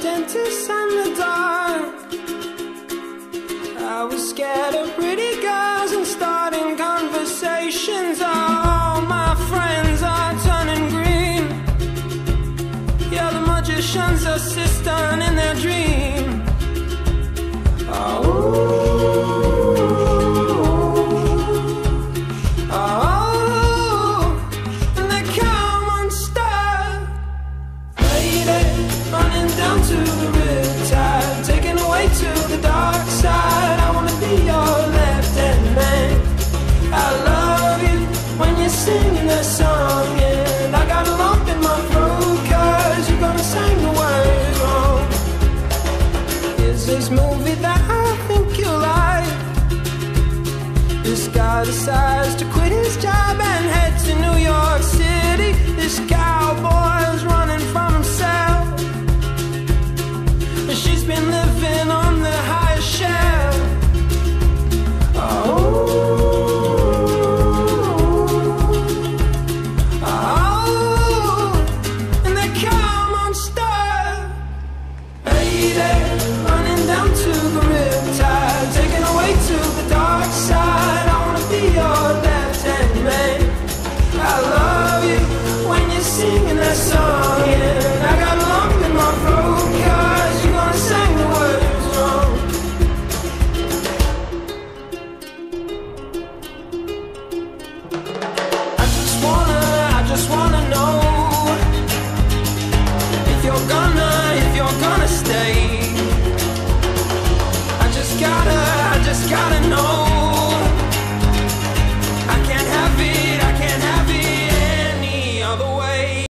dentist and the dark. I was scared of pretty girls and starting conversations. All my friends are turning green. Yeah, the magician's assistant in their dream. Down to the riptide, taken away to the dark side. I wanna be your left-hand man. I love you when you're singing that song, and I got a lump in my throat 'cause you're gonna sing the words wrong. Is this movie that I think you like? This guy decides to quit his job and head to New York City. This cowboy's running from himself. She's been living on the highest shelf. And they come on star. Lady, running down to the riptide, taken away to the dark side. I wanna be your left-hand man. I love you when you're singing that song, and I got a lump in my throat 'cause you're gonna sing the words wrong. I just wanna know if you're gonna stay. I just gotta know.